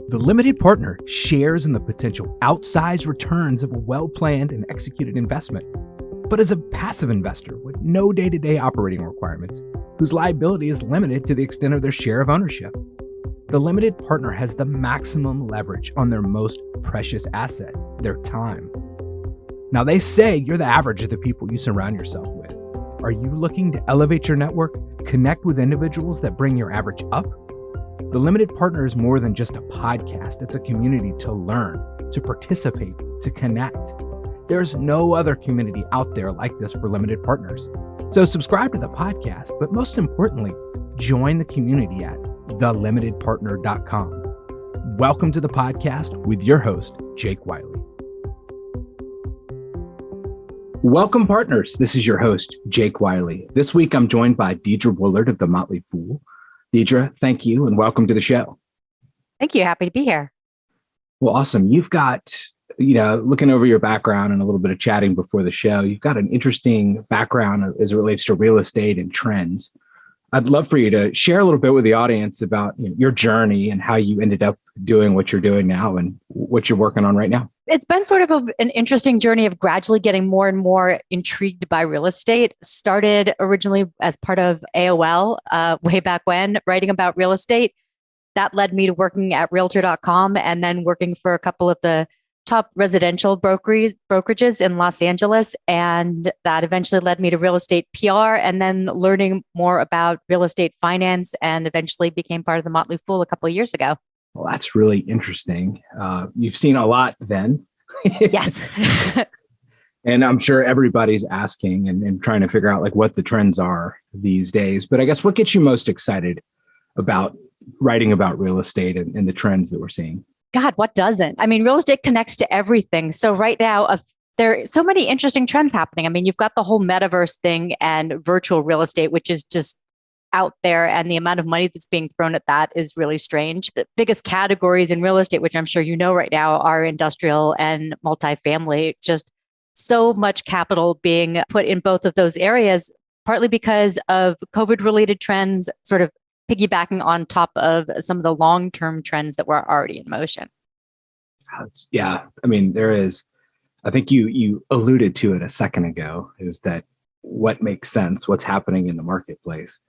The limited partner shares in the potential outsized returns of a well-planned and executed investment, but is a passive investor with no day-to-day operating requirements, whose liability is limited to the extent of their share of ownership. The limited partner has the maximum leverage on their most precious asset, their time. Now, they say you're the average of the people you surround yourself with. Are you looking to elevate your network, connect with individuals that bring your average up? The Limited Partner is more than just a podcast. It's a community to learn, to participate, to connect. There's no other community out there like this for limited partners. So subscribe to the podcast, but most importantly, join the community at thelimitedpartner.com. Welcome to the podcast with your host, Jake Wiley. Welcome, partners. This is your host, Jake Wiley. This week, I'm joined by Deidre Wollard of The Motley Fool. Deidre, thank you and welcome to the show. Thank you. Happy to be here. Well, awesome. You've got, looking over your background and a little bit of chatting before the show, you've got an interesting background as it relates to real estate and trends. I'd love for you to share a little bit with the audience about your journey and how you ended up doing what you're doing now and what you're working on right now. It's been sort of an interesting journey of gradually getting more and more intrigued by real estate. Started originally as part of AOL way back when, writing about real estate. That led me to working at Realtor.com and then working for a couple of the top residential brokerages in Los Angeles. And that eventually led me to real estate PR and then learning more about real estate finance and eventually became part of the Motley Fool a couple of years ago. Well, that's really interesting. You've seen a lot then. Yes. And I'm sure everybody's asking and trying to figure out what the trends are these days. But I guess what gets you most excited about writing about real estate and the trends that we're seeing? God, what doesn't? I mean, real estate connects to everything. So right now, there are so many interesting trends happening. I mean, you've got the whole metaverse thing and virtual real estate, which is just out there. And the amount of money that's being thrown at that is really strange. The biggest categories in real estate, which I'm sure you know right now, are industrial and multifamily. Just so much capital being put in both of those areas, partly because of COVID-related trends, sort of piggybacking on top of some of the long-term trends that were already in motion. Yeah, I mean, there is, I think you alluded to it a second ago, is that what makes sense, what's happening in the marketplace.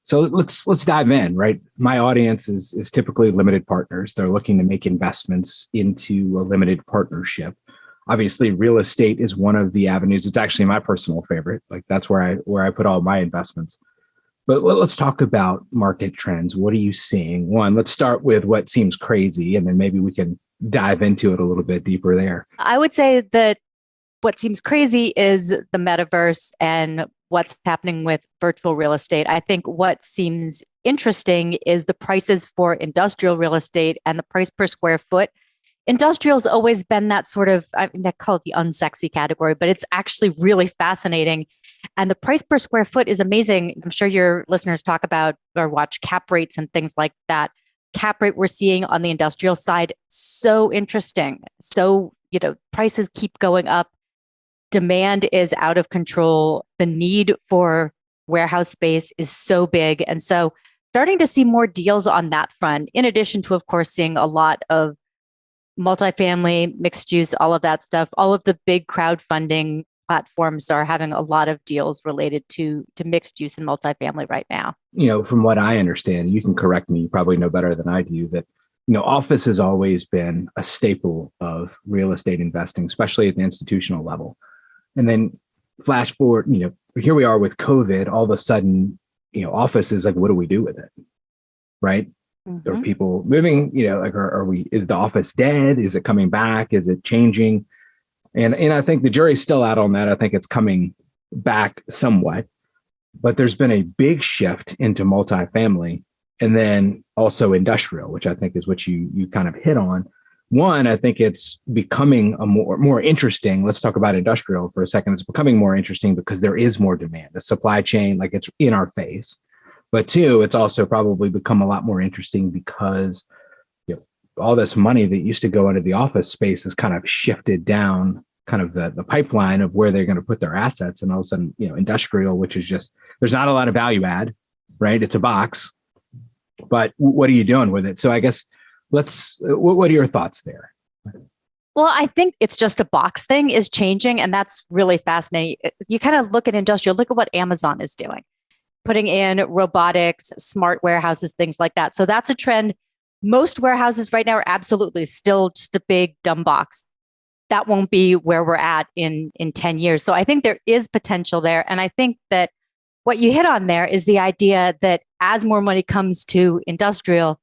So let's dive in, right? My audience is typically limited partners. They're looking to make investments into a limited partnership. Obviously, real estate is one of the avenues. It's actually my personal favorite. That's where I put all my investments. But let's talk about market trends. What are you seeing? One, let's start with what seems crazy, and then maybe we can dive into it a little bit deeper there. I would say that what seems crazy is the metaverse and what's happening with virtual real estate. I think what seems interesting is the prices for industrial real estate and the price per square foot. Industrial's always been that sort of, they call it the unsexy category, but it's actually really fascinating. And the price per square foot is amazing. I'm sure your listeners talk about or watch cap rates and things like that. Cap rate we're seeing on the industrial side, so interesting. So, prices keep going up. Demand is out of control. The need for warehouse space is so big. And so starting to see more deals on that front, in addition to, of course, seeing a lot of multifamily, mixed use, all of that stuff. All of the big crowdfunding platforms are having a lot of deals related to mixed use and multifamily right now. From what I understand, you can correct me, you probably know better than I do, that office has always been a staple of real estate investing, especially at the institutional level. And then flash forward, here we are with COVID, all of a sudden, office is what do we do with it? Right? Mm-hmm. Are people moving, is the office dead? Is it coming back? Is it changing? And I think the jury's still out on that. I think it's coming back somewhat, but there's been a big shift into multifamily and then also industrial, which I think is what you kind of hit on. One, I think it's becoming a more interesting. Let's talk about industrial for a second. It's becoming more interesting because there is more demand. The supply chain, it's in our face. But two, it's also probably become a lot more interesting because all this money that used to go into the office space has kind of shifted down kind of the pipeline of where they're going to put their assets. And all of a sudden, industrial, which is just, there's not a lot of value add, right? It's a box, but what are you doing with it? So I guess What are your thoughts there? Well, I think it's just a box thing is changing, and that's really fascinating. You kind of look at industrial, look at what Amazon is doing, putting in robotics, smart warehouses, things like that. So that's a trend. Most warehouses right now are absolutely still just a big dumb box. That won't be where we're at in 10 years. So I think there is potential there. And I think that what you hit on there is the idea that as more money comes to industrial,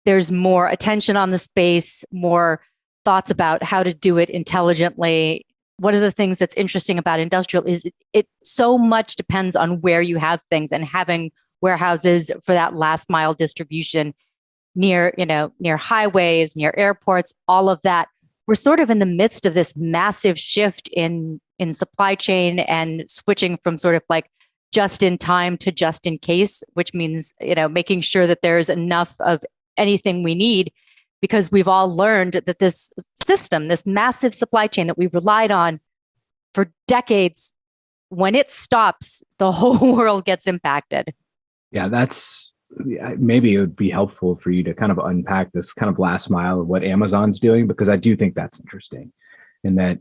there's more attention on the space, more thoughts about how to do it intelligently. One of the things that's interesting about industrial is it so much depends on where you have things, and having warehouses for that last mile distribution near highways, near airports, all of that. We're sort of in the midst of this massive shift in supply chain and switching from sort of like just in time to just in case, which means, making sure that there's enough of anything we need, because we've all learned that this system, this massive supply chain that we relied on for decades, when it stops, the whole world gets impacted. Yeah, maybe it would be helpful for you to kind of unpack this kind of last mile of what Amazon's doing, because I do think that's interesting. And that,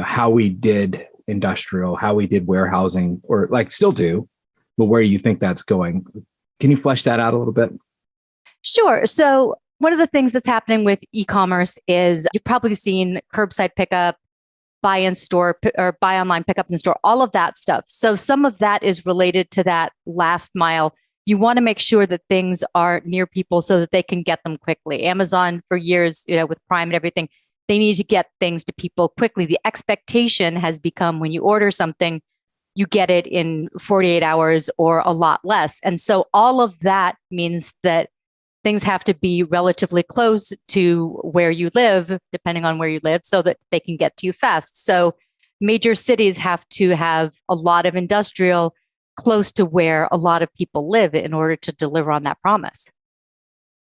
how we did industrial, how we did warehousing, or like still do, but where you think that's going. Can you flesh that out a little bit? Sure. So one of the things that's happening with e-commerce is you've probably seen curbside pickup, buy in store or buy online, pick up in store, all of that stuff. So some of that is related to that last mile. You want to make sure that things are near people so that they can get them quickly. Amazon for years, with Prime and everything, they need to get things to people quickly. The expectation has become when you order something, you get it in 48 hours or a lot less. And so all of that means that things have to be relatively close to where you live, depending on where you live, so that they can get to you fast. So major cities have to have a lot of industrial close to where a lot of people live in order to deliver on that promise.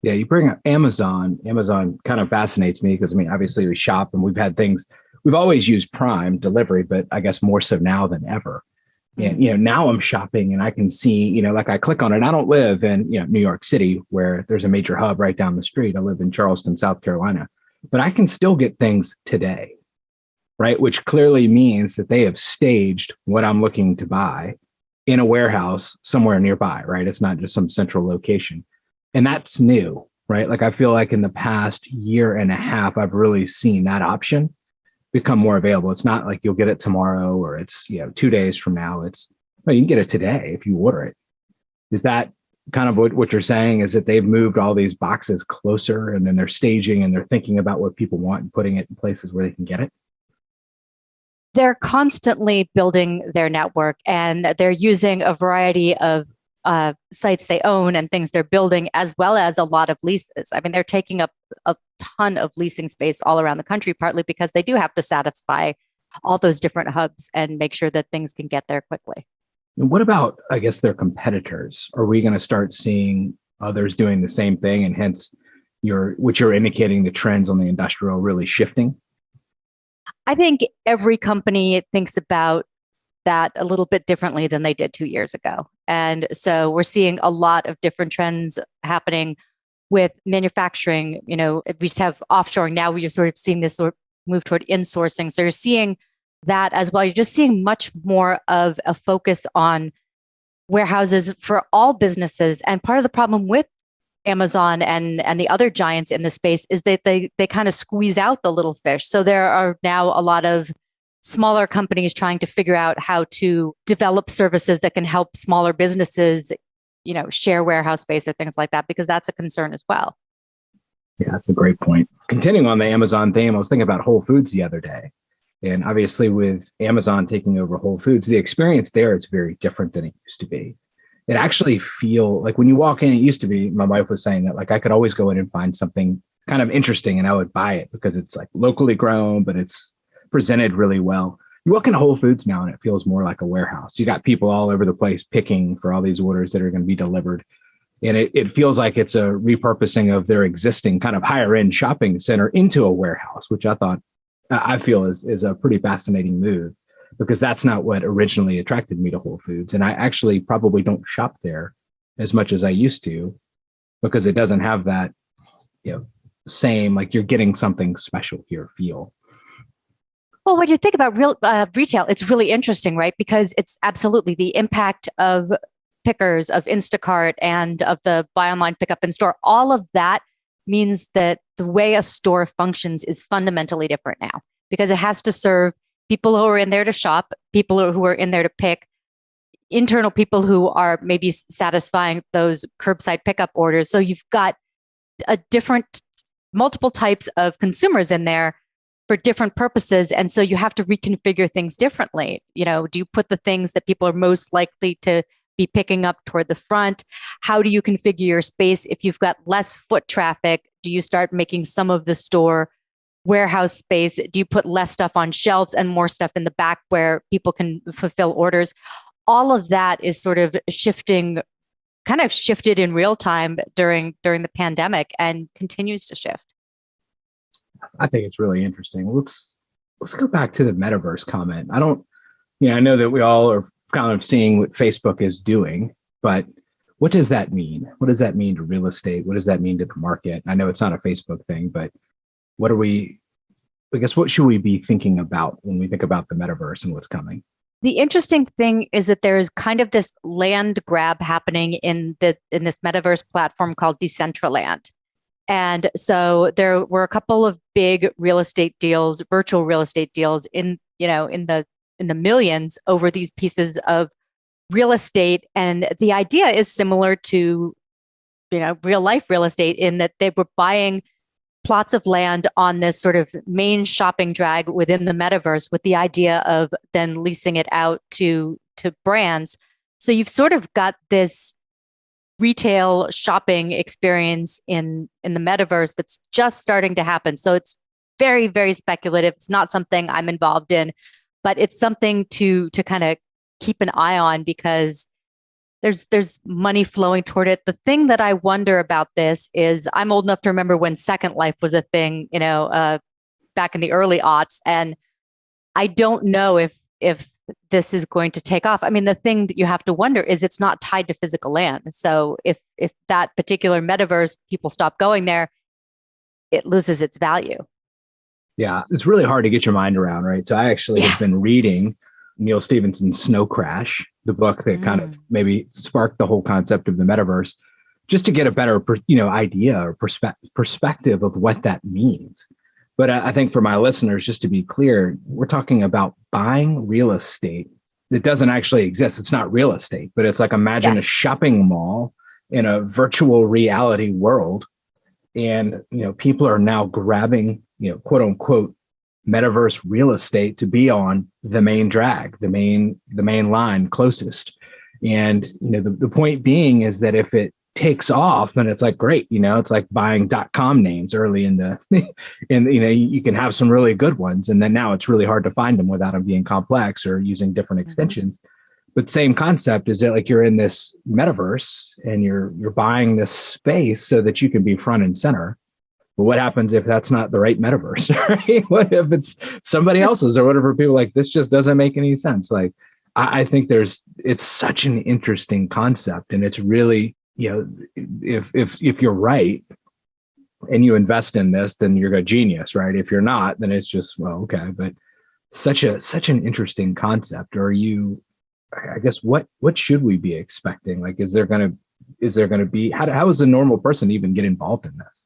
Yeah, you bring up Amazon. Amazon kind of fascinates me because, obviously we shop and we've always used Prime delivery, but I guess more so now than ever. And, now I'm shopping and I can see, like I click on it. I don't live in, New York City where there's a major hub right down the street. I live in Charleston, South Carolina, but I can still get things today, right? Which clearly means that they have staged what I'm looking to buy in a warehouse somewhere nearby, right? It's not just some central location. And that's new, right? Like I feel like in the past year and a half, I've really seen that option become more available. It's not like you'll get it tomorrow or it's 2 days from now. You can get it today if you order it. Is that kind of what you're saying, is that they've moved all these boxes closer and then they're staging and they're thinking about what people want and putting it in places where they can get it? They're constantly building their network, and they're using a variety of sites they own and things they're building, as well as a lot of leases. They're taking up a ton of leasing space all around the country, partly because they do have to satisfy all those different hubs and make sure that things can get there quickly. And what about, I guess, their competitors? Are we going to start seeing others doing the same thing, and hence which you're indicating the trends on the industrial really shifting? I think every company thinks about that a little bit differently than they did 2 years ago. And so we're seeing a lot of different trends happening with manufacturing. We used to have offshoring. Now we're sort of seeing this move toward insourcing. So you're seeing that as well. You're just seeing much more of a focus on warehouses for all businesses. And part of the problem with Amazon and the other giants in the space is that they kind of squeeze out the little fish. So there are now a lot of smaller companies trying to figure out how to develop services that can help smaller businesses, share warehouse space or things like that, because that's a concern as well. Yeah, that's a great point. Continuing on the Amazon theme, I was thinking about Whole Foods the other day. And obviously with Amazon taking over Whole Foods, the experience there is very different than it used to be. It actually feel like when you walk in, it used to be, my wife was saying that, like, I could always go in and find something kind of interesting and I would buy it because it's like locally grown, but it's presented really well. You walk into Whole Foods now and it feels more like a warehouse. You got people all over the place picking for all these orders that are going to be delivered. And it feels like it's a repurposing of their existing kind of higher end shopping center into a warehouse, which I feel is a pretty fascinating move, because that's not what originally attracted me to Whole Foods. And I actually probably don't shop there as much as I used to, because it doesn't have that, same, like you're getting something special here feel. Well, when you think about retail, it's really interesting, right? Because it's absolutely the impact of pickers, of Instacart, and of the buy online, pick up in store. All of that means that the way a store functions is fundamentally different now because it has to serve people who are in there to shop, people who are in there to pick, internal people who are maybe satisfying those curbside pickup orders. So you've got a different, multiple types of consumers in there for different purposes. And so you have to reconfigure things differently. Do you put the things that people are most likely to be picking up toward the front? How do you configure your space? If you've got less foot traffic, do you start making some of the store warehouse space? Do you put less stuff on shelves and more stuff in the back where people can fulfill orders? All of that is sort of shifted in real time during the pandemic and continues to shift. I think it's really interesting. Let's go back to the metaverse comment. I know that we all are kind of seeing what Facebook is doing, but what does that mean? What does that mean to real estate? What does that mean to the market? I know it's not a Facebook thing, but what should we be thinking about when we think about the metaverse and what's coming? The interesting thing is that there is kind of this land grab happening in this metaverse platform called Decentraland. And so there were a couple of big real estate deals, virtual real estate deals in the millions over these pieces of real estate. And the idea is similar to, real life real estate in that they were buying plots of land on this sort of main shopping drag within the metaverse with the idea of then leasing it out to brands. So you've sort of got this retail shopping experience in the metaverse that's just starting to happen. So it's very, very speculative. It's not something I'm involved in, but it's something to kind of keep an eye on because there's money flowing toward it. The thing that I wonder about this is I'm old enough to remember when Second Life was a thing, back in the early aughts, and I don't know if this is going to take off. I mean, the thing that you have to wonder is it's not tied to physical land. So if that particular metaverse, people stop going there, it loses its value. Yeah, it's really hard to get your mind around, right? So I actually have been reading Neil Stephenson's Snow Crash, the book that kind of maybe sparked the whole concept of the metaverse, just to get a better, idea or perspective of what that means. But I think for my listeners, just to be clear, we're talking about buying real estate that doesn't actually exist. It's not real estate, but it's like imagine a shopping mall in a virtual reality world. And, people are now grabbing, quote unquote, metaverse real estate to be on the main drag, the main line closest. And, the point being is that if it takes off, then it's like, great, it's like buying .com names early in the, and, you can have some really good ones. And then now it's really hard to find them without them being complex or using different extensions. But same concept is that like you're in this metaverse and you're buying this space so that you can be front and center. But what happens if that's not the right metaverse? Right? What if it's somebody else's or whatever? People like this just doesn't make any sense. Like I think it's such an interesting concept, and it's really, if you're right and you invest in this, then you're a genius, right? If you're not, then it's just, well, okay. But such an interesting concept. I guess what should we be expecting? Like, is there going to be, how does a normal person even get involved in this?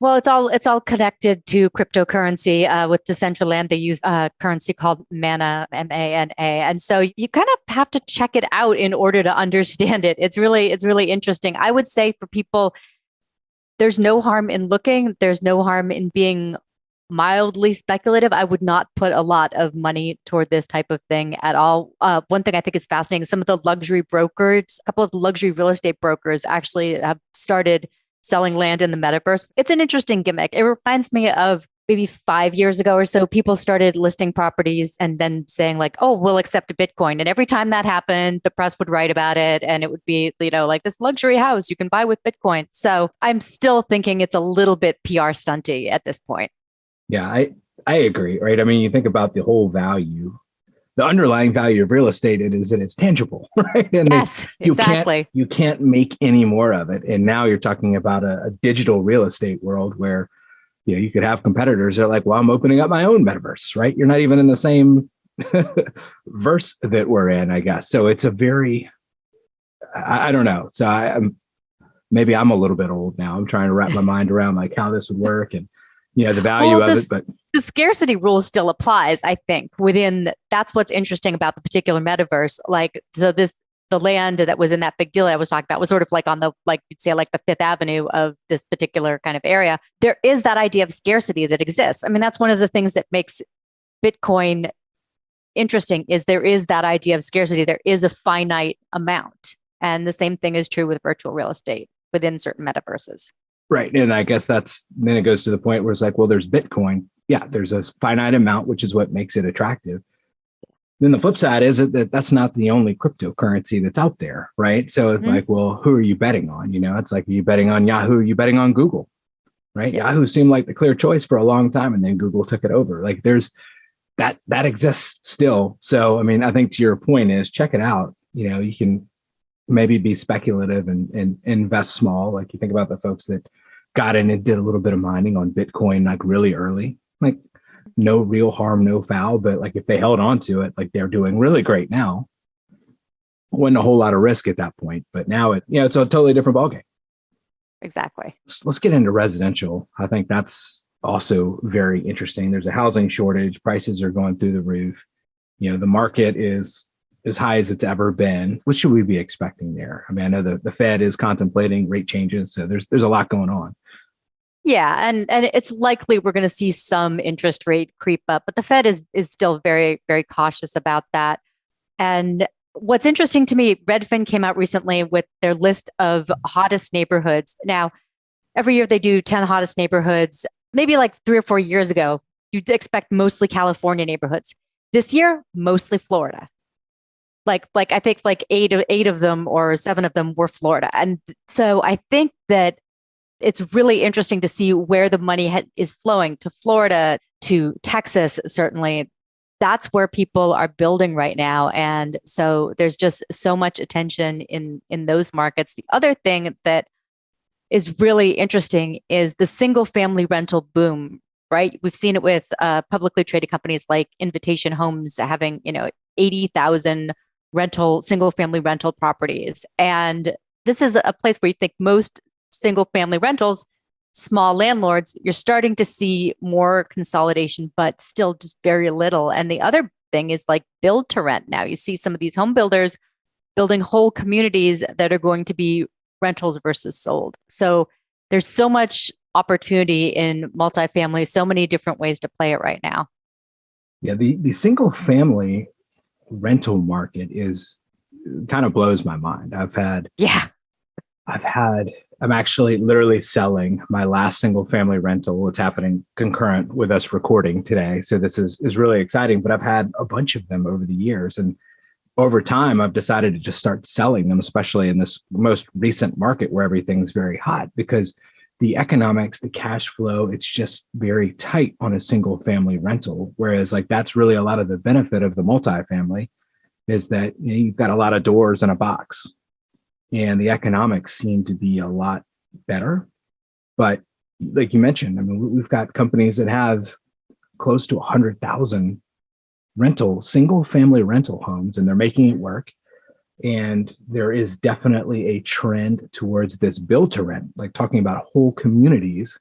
Well, it's all connected to cryptocurrency. With Decentraland, they use a currency called Mana, MANA, and so you kind of have to check it out in order to understand it. It's really interesting. I would say for people, there's no harm in looking. There's no harm in being mildly speculative. I would not put a lot of money toward this type of thing at all. One thing I think is fascinating: some of the luxury brokers, a couple of luxury real estate brokers, actually have started selling land in the metaverse. It's an interesting gimmick. It reminds me of maybe 5 years ago or so, people started listing properties and then saying like, oh, we'll accept a Bitcoin. And every time that happened, the press would write about it. And it would be, like this luxury house you can buy with Bitcoin. So I'm still thinking it's a little bit PR stunty at this point. Yeah, I agree. Right. I mean, you think about the whole value the underlying value of real estate is that it's tangible, right? And Yes, exactly. you can't make any more of it. And now you're talking about a digital real estate world where you could have competitors that are like, well, I'm opening up my own metaverse, right? You're not even in the same verse that we're in, I guess. So it's a very, I don't know. So maybe I'm a little bit old now. I'm trying to wrap my mind around like how this would work and the value of it. But the scarcity rule still applies, I think, that's what's interesting about the particular metaverse. Like, so the land that was in that big deal I was talking about was sort of like on the, like you'd say, like the Fifth Avenue of this particular kind of area. There is that idea of scarcity that exists. I mean, that's one of the things that makes Bitcoin interesting, is there is that idea of scarcity. There is a finite amount. And the same thing is true with virtual real estate within certain metaverses. Right. And I guess then it goes to the point where it's like, well, there's Bitcoin. Yeah, there's a finite amount, which is what makes it attractive. Then the flip side is that that's not the only cryptocurrency that's out there, right? So it's like, well, who are you betting on? It's like, are you betting on Yahoo? Are you betting on Google, right? Yeah. Yahoo seemed like the clear choice for a long time, and then Google took it over. Like there's that exists still. So, I mean, I think to your point is check it out. You can maybe be speculative and invest small. Like you think about the folks that got in and did a little bit of mining on Bitcoin, like really early, like no real harm, no foul. But like if they held on to it, like they're doing really great now. Wasn't a whole lot of risk at that point, but now it's a totally different ballgame. Exactly. Let's get into residential. I think that's also very interesting. There's a housing shortage. Prices are going through the roof. The market is as high as it's ever been. What should we be expecting there? I mean, I know the Fed is contemplating rate changes, so there's a lot going on. Yeah, and it's likely we're going to see some interest rate creep up, but the Fed is still very, very cautious about that. And what's interesting to me, Redfin came out recently with their list of hottest neighborhoods. Now, every year they do 10 hottest neighborhoods. Maybe like 3 or 4 years ago, you'd expect mostly California neighborhoods. This year, mostly Florida. Like I think like eight of them or 7 of them were Florida. And so I think that it's really interesting to see where the money is flowing to Florida, to Texas, certainly. That's where people are building right now. And so there's just so much attention in those markets. The other thing that is really interesting is the single family rental boom, right? We've seen it with publicly traded companies like Invitation Homes having, 80,000 single family rental properties. And this is a place where you think most single family rentals, small landlords, you're starting to see more consolidation, but still just very little. And the other thing is like build to rent. Now you see some of these home builders building whole communities that are going to be rentals versus sold. So there's so much opportunity in multifamily, so many different ways to play it right now. Yeah, the single family rental market kind of blows my mind. I'm actually literally selling my last single family rental. It's happening concurrent with us recording today. So this is really exciting, but I've had a bunch of them over the years. And over time, I've decided to just start selling them, especially in this most recent market where everything's very hot, because the economics, the cash flow, it's just very tight on a single family rental. Whereas like that's really a lot of the benefit of the multifamily is that you've got a lot of doors in a box. And the economics seem to be a lot better. But like you mentioned, I mean, we've got companies that have close to 100,000 single family rental homes, and they're making it work. And there is definitely a trend towards this build to rent, like talking about whole communities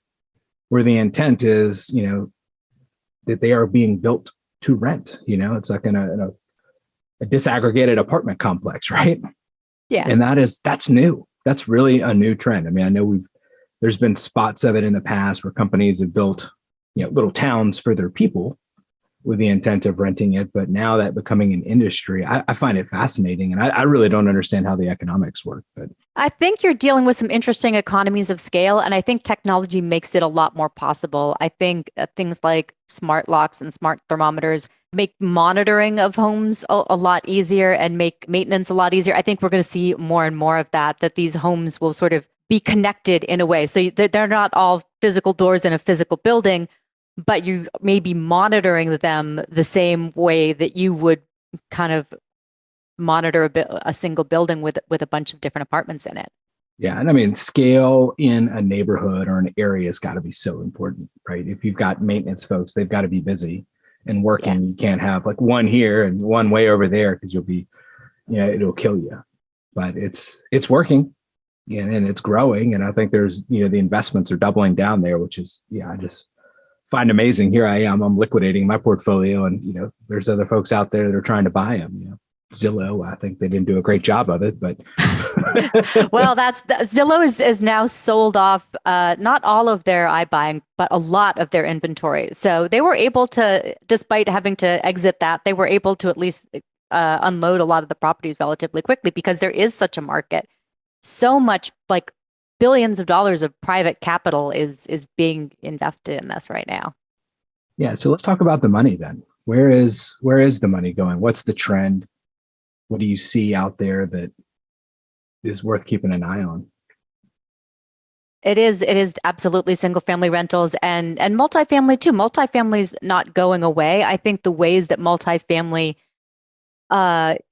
where the intent is, that they are being built to rent. It's like in a disaggregated apartment complex, right? Yeah. And that's new. That's really a new trend. I mean, I know there's been spots of it in the past where companies have built, little towns for their people with the intent of renting it. But now that becoming an industry, I find it fascinating. And I really don't understand how the economics work. But I think you're dealing with some interesting economies of scale. And I think technology makes it a lot more possible. I think things like smart locks and smart thermometers make monitoring of homes a lot easier and make maintenance a lot easier. I think we're going to see more and more of that these homes will sort of be connected in a way. So they're not all physical doors in a physical building, but you may be monitoring them the same way that you would kind of monitor a single building with a bunch of different apartments in it. Yeah. And I mean, scale in a neighborhood or an area has got to be so important, right? If you've got maintenance folks, they've got to be busy and working. Yeah. You can't have like one here and one way over there because you'll be, it'll kill you. But it's working and it's growing. And I think there's, the investments are doubling down there, which is, I just find amazing. Here I am, I'm liquidating my portfolio and, there's other folks out there that are trying to buy them, Zillow, I think they didn't do a great job of it, but well, Zillow is now sold off not all of their iBuying, but a lot of their inventory. So they were able to, despite having to exit that, they were able to at least unload a lot of the properties relatively quickly because there is such a market. So much, like billions of dollars of private capital is being invested in this right now. Yeah, so let's talk about the money then. Where is the money going? What's the trend? What do you see out there that is worth keeping an eye on? It is absolutely single family rentals and multifamily too. Multifamily's not going away. I think the ways that multifamily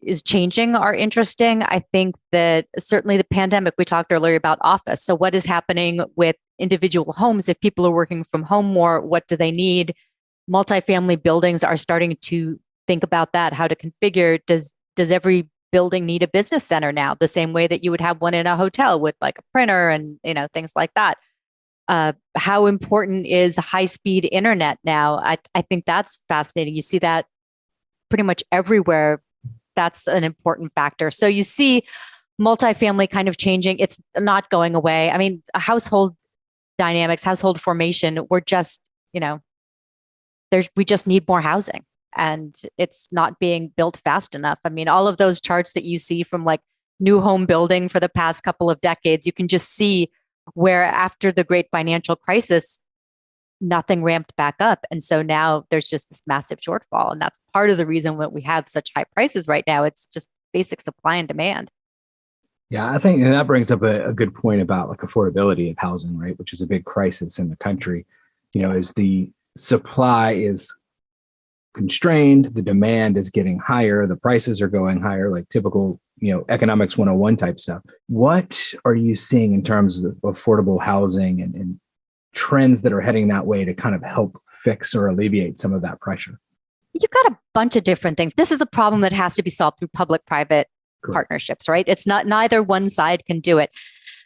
is changing are interesting. I think that certainly the pandemic, we talked earlier about office. So what is happening with individual homes? If people are working from home more, what do they need? Multifamily buildings are starting to think about that, how to configure. Does every building need a business center now, the same way that you would have one in a hotel with like a printer and things like that? How important is high-speed internet now? I think that's fascinating. You see that pretty much everywhere. That's an important factor. So you see multifamily kind of changing. It's not going away. I mean, household dynamics, household formation, we're just, we just need more housing. And it's not being built fast enough. I mean, all of those charts that you see from like new home building for the past couple of decades, you can just see where after the great financial crisis, nothing ramped back up. And so now there's just this massive shortfall. And that's part of the reason that we have such high prices right now. It's just basic supply and demand. Yeah, I think and that brings up a good point about like affordability of housing, right? Which is a big crisis in the country. As the supply is constrained, the demand is getting higher, the prices are going higher, like typical, economics 101 type stuff. What are you seeing in terms of affordable housing and trends that are heading that way to kind of help fix or alleviate some of that pressure? You've got a bunch of different things. This is a problem that has to be solved through public-private partnerships, right? It's not, neither one side can do it.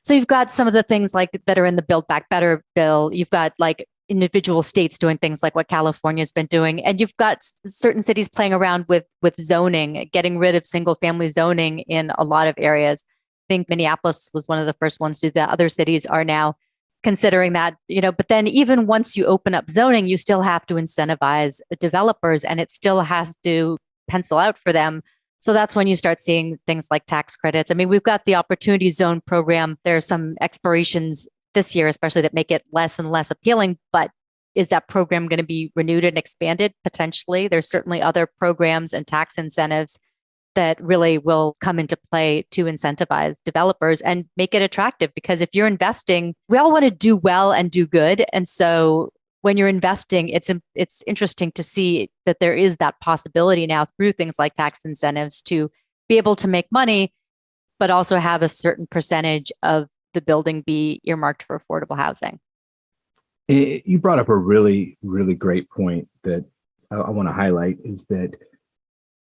So you've got some of the things like that are in the Build Back Better bill. You've got like individual states doing things like what California's been doing. And you've got certain cities playing around with zoning, getting rid of single family zoning in a lot of areas. I think Minneapolis was one of the first ones to do that. Other cities are now considering that, but then even once you open up zoning, you still have to incentivize developers and it still has to pencil out for them. So that's when you start seeing things like tax credits. I mean, we've got the Opportunity Zone program. There are some expirations this year, especially that make it less and less appealing. But is that program going to be renewed and expanded? Potentially. There's certainly other programs and tax incentives that really will come into play to incentivize developers and make it attractive. Because if you're investing, we all want to do well and do good. And so when you're investing, it's interesting to see that there is that possibility now through things like tax incentives to be able to make money, but also have a certain percentage of the building be earmarked for affordable housing. You brought up a really, really great point that I want to highlight is that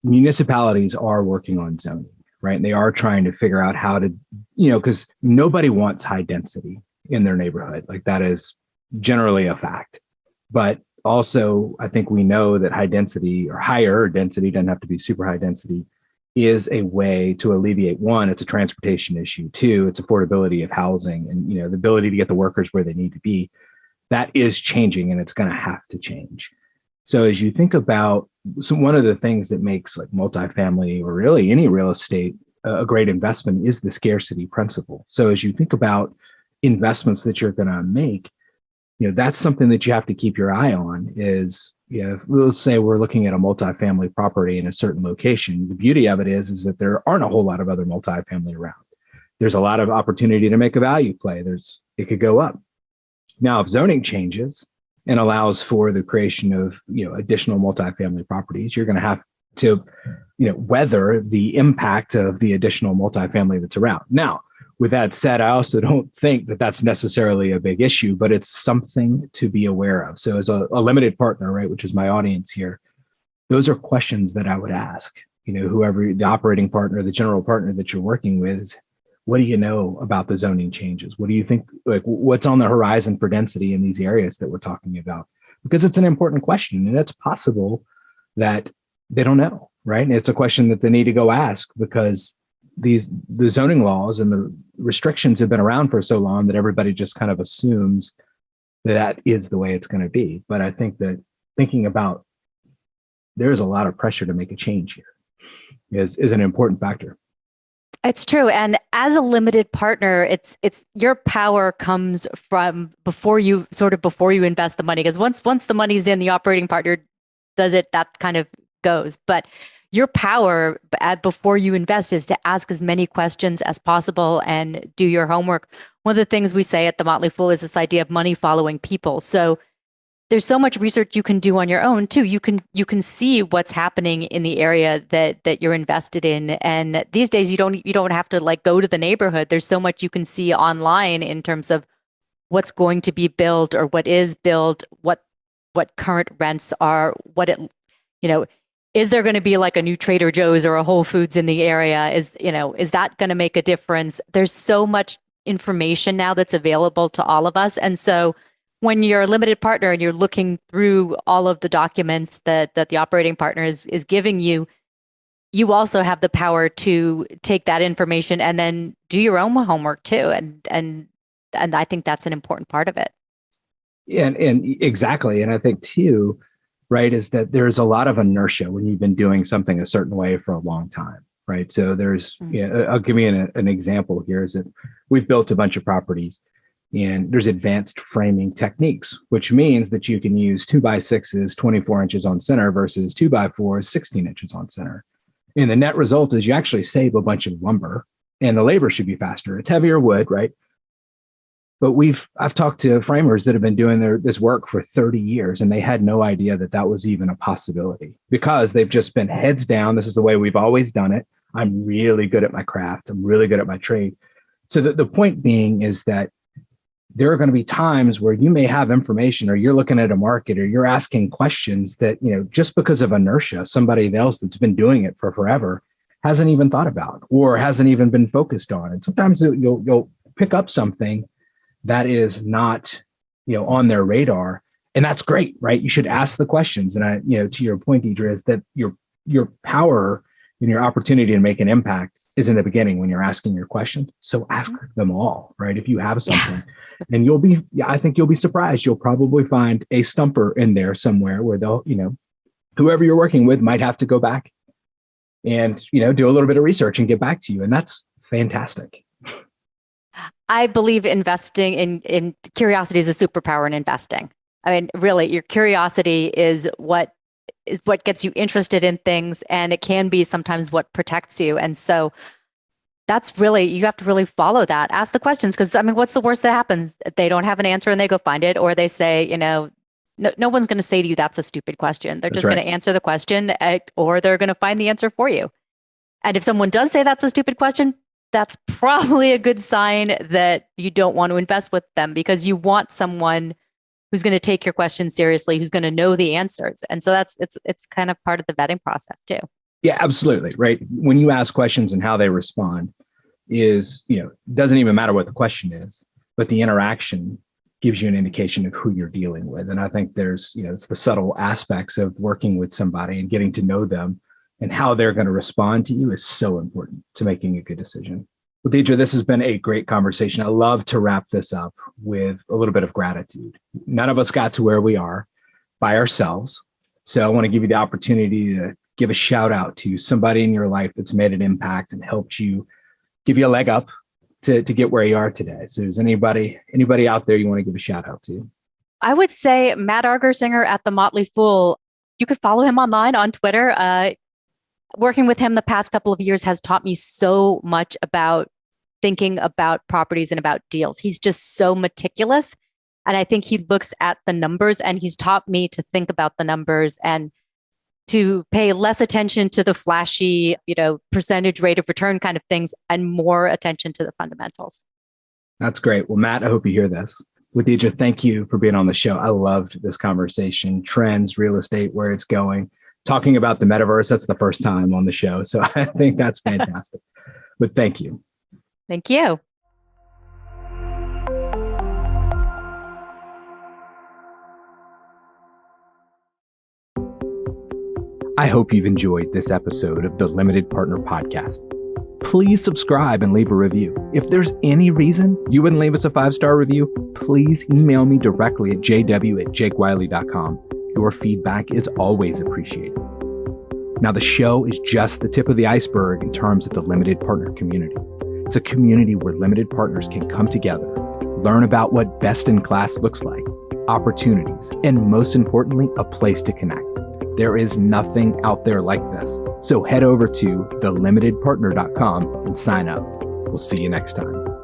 municipalities are working on zoning, right? And they are trying to figure out how to, because nobody wants high density in their neighborhood. Like that is generally a fact. But also, I think we know that high density or higher density, doesn't have to be super high density, is a way to alleviate, one, it's a transportation issue, two, it's affordability of housing and, the ability to get the workers where they need to be. That is changing and it's going to have to change. So as you think about one of the things that makes like multifamily or really any real estate a great investment is the scarcity principle. So as you think about investments that you're going to make, that's something that you have to keep your eye on is, let's say we're looking at a multifamily property in a certain location. The beauty of it is that there aren't a whole lot of other multifamily around. There's a lot of opportunity to make a value play. It could go up. Now, if zoning changes and allows for the creation of, additional multifamily properties, you're going to have to weather the impact of the additional multifamily that's around. Now, with that said, I also don't think that that's necessarily a big issue, but it's something to be aware of. So as a limited partner, right, which is my audience here, those are questions that I would ask, whoever the operating partner, the general partner that you're working with is, what do you know about the zoning changes? What do you think, like what's on the horizon for density in these areas that we're talking about? Because it's an important question, and it's possible that they don't know, right? And it's a question that they need to go ask because the zoning laws and the restrictions have been around for so long that everybody just kind of assumes that is the way it's going to be. But I think that thinking about there's a lot of pressure to make a change here is an important factor. It's true. And as a limited partner, it's your power comes from before you invest the money. Because once the money's in, the operating partner does it, that kind of goes. But your power before you invest is to ask as many questions as possible and do your homework. One of the things we say at the Motley Fool is this idea of money following people. So there's so much research you can do on your own too. You can see what's happening in the area that you're invested in. And these days you don't have to like go to the neighborhood. There's so much you can see online in terms of what's going to be built or what is built, what current rents are, is there going to be like a new Trader Joe's or a Whole Foods in the area? Is that going to make a difference? There's so much information now that's available to all of us. And so when you're a limited partner and you're looking through all of the documents that the operating partner is giving you, you also have the power to take that information and then do your own homework too. And I think that's an important part of it. Yeah, and exactly. And I think too, right, is that there's a lot of inertia when you've been doing something a certain way for a long time, right? So there's, I'll give you an example here is that we've built a bunch of properties and there's advanced framing techniques, which means that you can use 2x6s, 24 inches on center versus 2x4s, 16 inches on center. And the net result is you actually save a bunch of lumber and the labor should be faster. It's heavier wood, right? But I've talked to framers that have been doing this work for 30 years and they had no idea that was even a possibility because they've just been heads down. This is the way we've always done it. I'm really good at my craft. I'm really good at my trade. So the point being is that there are going to be times where you may have information or you're looking at a market or you're asking questions that, just because of inertia, somebody else that's been doing it for forever hasn't even thought about or hasn't even been focused on. And sometimes you'll pick up something that is not, on their radar. And that's great, right? You should ask the questions. And to your point, Deidre, is that your power and your opportunity to make an impact is in the beginning when you're asking your questions. So ask them all, right? If you have something and I think you'll be surprised. You'll probably find a stumper in there somewhere where they'll, whoever you're working with might have to go back and, do a little bit of research and get back to you. And that's fantastic. I believe investing in curiosity is a superpower in investing. I mean, really, your curiosity is what gets you interested in things, and it can be sometimes what protects you. And so that's really, you have to really follow that. Ask the questions, because I mean, what's the worst that happens? They don't have an answer and they go find it, or they say, no one's going to say to you, that's a stupid question. They're just going to answer the question, or they're going to find the answer for you. And if someone does say that's a stupid question, that's probably a good sign that you don't want to invest with them, because you want someone who's going to take your question seriously, who's going to know the answers. And so it's kind of part of the vetting process too. Yeah, absolutely. Right. When you ask questions and how they respond is, doesn't even matter what the question is, but the interaction gives you an indication of who you're dealing with. And I think there's, it's the subtle aspects of working with somebody and getting to know them and how they're going to respond to you is so important to making a good decision. Well, Deidre, this has been a great conversation. I love to wrap this up with a little bit of gratitude. None of us got to where we are by ourselves. So I want to give you the opportunity to give a shout out to somebody in your life that's made an impact and helped you, give you a leg up to get where you are today. So is anybody out there you want to give a shout out to? I would say Matt Argersinger at the Motley Fool. You could follow him online on Twitter. Working with him the past couple of years has taught me so much about thinking about properties and about deals. He's just so meticulous. And I think he looks at the numbers, and he's taught me to think about the numbers and to pay less attention to the flashy, percentage rate of return kind of things and more attention to the fundamentals. That's great. Well, Matt, I hope you hear this. Well, Deidre, thank you for being on the show. I loved this conversation, trends, real estate, where it's going. Talking about the metaverse, that's the first time on the show. So I think that's fantastic. But thank you. Thank you. I hope you've enjoyed this episode of the Limited Partner Podcast. Please subscribe and leave a review. If there's any reason you wouldn't leave us a 5-star review, please email me directly at jw@jakewiley.com. Your feedback is always appreciated. Now, the show is just the tip of the iceberg in terms of the limited partner community. It's a community where limited partners can come together, learn about what best in class looks like, opportunities, and most importantly, a place to connect. There is nothing out there like this. So head over to thelimitedpartner.com and sign up. We'll see you next time.